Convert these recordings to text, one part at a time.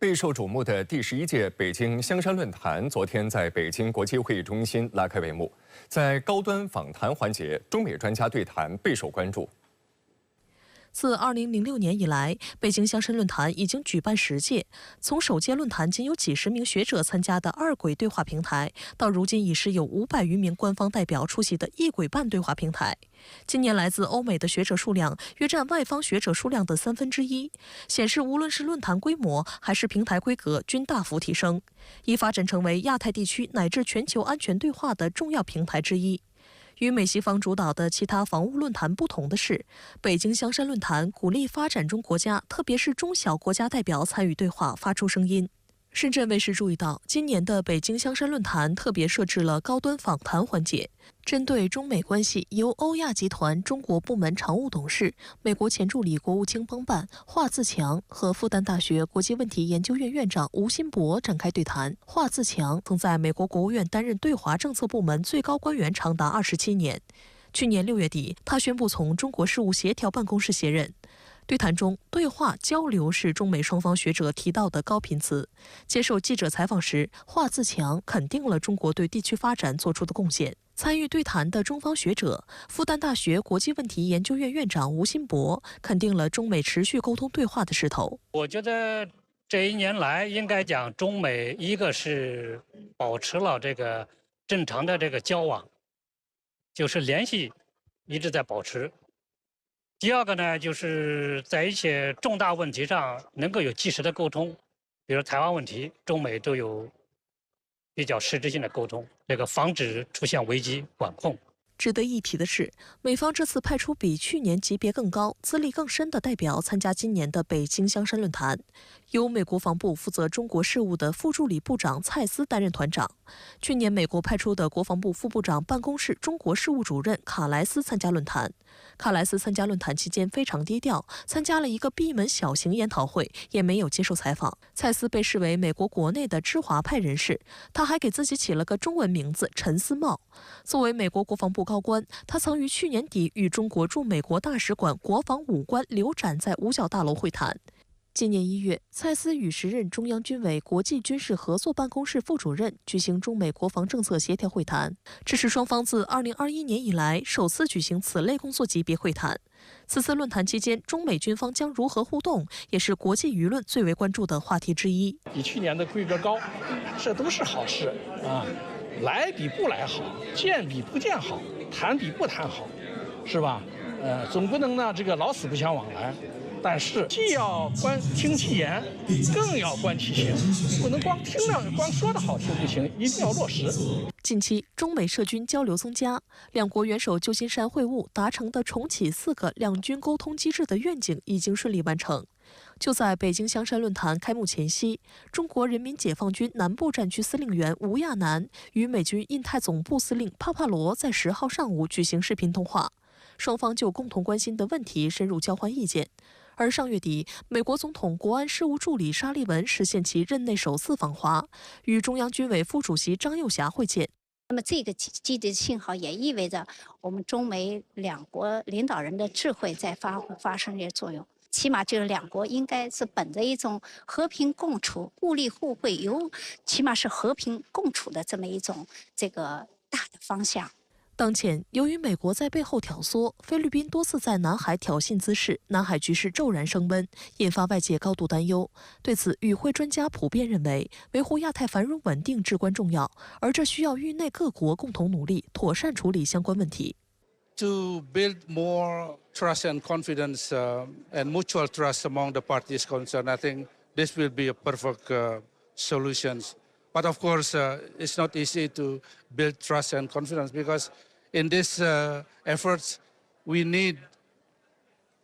备受瞩目的第11届北京香山论坛昨天在北京国际会议中心拉开帷幕。在高端访谈环节，中美专家对谈备受关注。自2006年以来，北京香山论坛已经举办10届。从首届论坛仅有几十名学者参加的二轨对话平台，到如今已是有500余名官方代表出席的一轨半对话平台。今年来自欧美的学者数量约占外方学者数量的1/3，显示无论是论坛规模还是平台规格均大幅提升，已发展成为亚太地区乃至全球安全对话的重要平台之一。与美西方主导的其他防务论坛不同的是，北京香山论坛鼓励发展中国家，特别是中小国家代表参与对话，发出声音。深圳卫视注意到，今年的北京香山论坛特别设置了高端访谈环节，针对中美关系，由欧亚集团中国部门常务董事、美国前助理国务卿帮办华自强和复旦大学国际问题研究院院长吴新博展开对谈。华自强曾在美国国务院担任对华政策部门最高官员长达27年。去年6月底，他宣布从中国事务协调办公室卸任。对谈中，对话交流是中美双方学者提到的高频词。接受记者采访时，华自强肯定了中国对地区发展做出的贡献。参与对谈的中方学者，复旦大学国际问题研究院院长吴新博肯定了中美持续沟通对话的势头。我觉得这1年来，应该讲中美一个是保持了这个正常的这个交往，就是联系一直在保持。第二个呢，就是在一些重大问题上能够有及时的沟通，比如台湾问题，中美都有比较实质性的沟通，这个防止出现危机管控。值得一提的是，美方这次派出比去年级别更高、资历更深的代表参加今年的北京香山论坛，由美国防部负责中国事务的副助理部长蔡斯担任团长。去年美国派出的国防部副部长办公室中国事务主任卡莱斯参加论坛。卡莱斯参加论坛期间非常低调，参加了一个闭门小型研讨会，也没有接受采访。蔡斯被视为美国国内的知华派人士，他还给自己起了个中文名字陈思茂。作为美国国防部高官，他曾于去年底与中国驻美国大使馆国防武官刘展在五角大楼会谈。今年1月，蔡斯与时任中央军委国际军事合作办公室副主任举行中美国防政策协调会谈，这是双方自2021年以来首次举行此类工作级别会谈。此次论坛期间，中美军方将如何互动，也是国际舆论最为关注的话题之一。比去年的规格高，这都是好事啊！来比不来好，见比不见好，谈比不谈好，是吧？总不能呢这个老死不相往来。但是既要听其言，更要观其行，不能光听了光说的好听不行，一定要落实。近期，中美涉军交流增加，两国元首旧金山会晤达成的重启4个两军沟通机制的愿景已经顺利完成。就在北京香山论坛开幕前夕，中国人民解放军南部战区司令员吴亚楠与美军印太总部司令帕帕罗在10号上午举行视频通话，双方就共同关心的问题深入交换意见。而上月底，美国总统国安事务助理沙利文实现其任内首次访华，与中央军委副主席张又侠会见。那么这个积极的信号也意味着我们中美两国领导人的智慧在发生这作用。起码就是两国应该是本着一种和平共处、互利互惠，起码是和平共处的这么一种这个大的方向。当前，由于美国在背后挑唆，菲律宾多次在南海挑衅滋事，南海局势骤然升温，引发外界高度担忧。对此，与会专家普遍认为，维护亚太繁荣稳定至关重要，而这需要域内各国共同努力，妥善处理相关问题。To build more trust and confidence and mutual trust among the parties concerned, I think this will be a perfect solutions. But of course, it's not easy to build trust and confidence because in these efforts, we need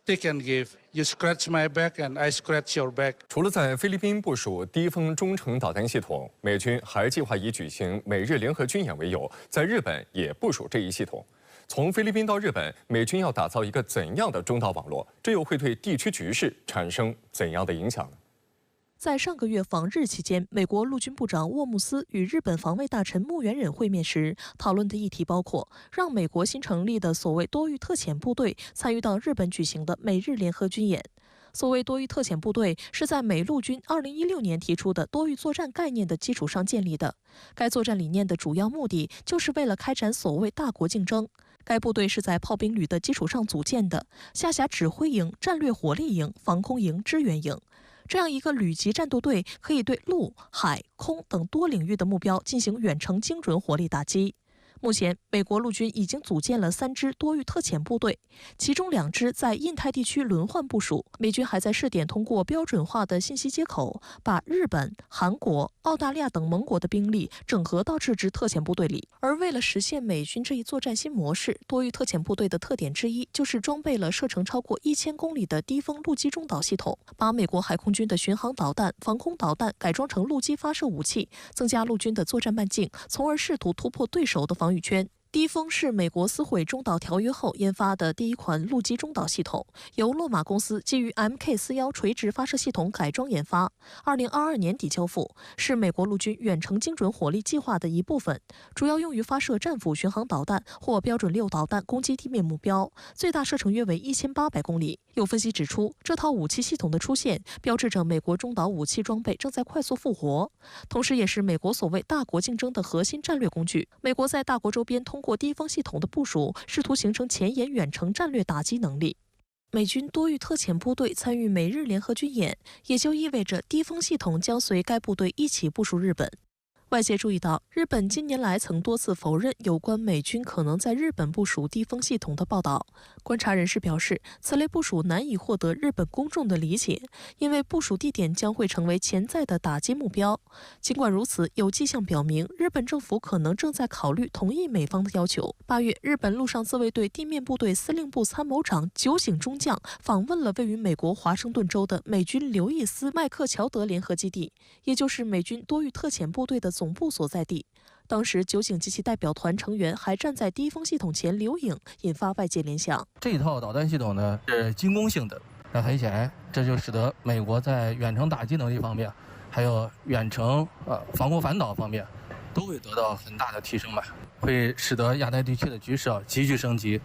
take and give. You scratch my back and I scratch your back. 除了在菲律宾部署低风中程导弹系统，美军还计划以举行美日联合军演为由，在日本也部署这一系统。从菲律宾到日本，美军要打造一个怎样的中导网络？这又会对地区局势产生怎样的影响呢？在上个月访日期间，美国陆军部长沃姆斯与日本防卫大臣木原忍会面时，讨论的议题包括让美国新成立的所谓多域特遣部队参与到日本举行的美日联合军演。所谓多域特遣部队是在美陆军2016年提出的多域作战概念的基础上建立的。该作战理念的主要目的就是为了开展所谓大国竞争。该部队是在炮兵旅的基础上组建的，下辖指挥营、战略火力营、防空营、支援营。这样一个旅级战斗队可以对陆、海、空等多领域的目标进行远程精准火力打击。目前，美国陆军已经组建了3支多域特遣部队，其中2支在印太地区轮换部署。美军还在试点通过标准化的信息接口，把日本、韩国、澳大利亚等盟国的兵力整合到这支特遣部队里。而为了实现美军这一作战新模式，多域特遣部队的特点之一就是装备了射程超过1000公里的低风陆基中导系统，把美国海空军的巡航导弹、防空导弹改装成陆基发射武器，增加陆军的作战半径，从而试图突破对手的防御圈。低风是美国撕毁中导条约后研发的第一款陆基中导系统，由洛马公司基于 MK41垂直发射系统改装研发，2022年底交付，是美国陆军远程精准火力计划的一部分，主要用于发射战斧巡航导弹或标准6导弹攻击地面目标，最大射程约为1800公里。有分析指出，这套武器系统的出现，标志着美国中导武器装备正在快速复活，同时也是美国所谓大国竞争的核心战略工具。美国在大国周边通过低风系统的部署，试图形成前沿远程战略打击能力。美军多域特遣部队参与美日联合军演，也就意味着低风系统将随该部队一起部署日本。外界注意到，日本近年来曾多次否认有关美军可能在日本部署低风系统的报道。观察人士表示，此类部署难以获得日本公众的理解，因为部署地点将会成为潜在的打击目标。尽管如此，有迹象表明，日本政府可能正在考虑同意美方的要求。8月，日本陆上自卫队地面部队司令部参谋长酒井中将访问了位于美国华盛顿州的美军刘易斯麦克乔德联合基地，也就是美军多域特遣部队的总部所在地。当时，酒井及其代表团成员还站在低风系统前留影，引发外界联想。这套导弹系统呢是进攻性的，那很显然，这就使得美国在远程打击能力方面，还有远程防空反导方面，都会得到很大的提升吧，会使得亚太地区的局势急剧升级。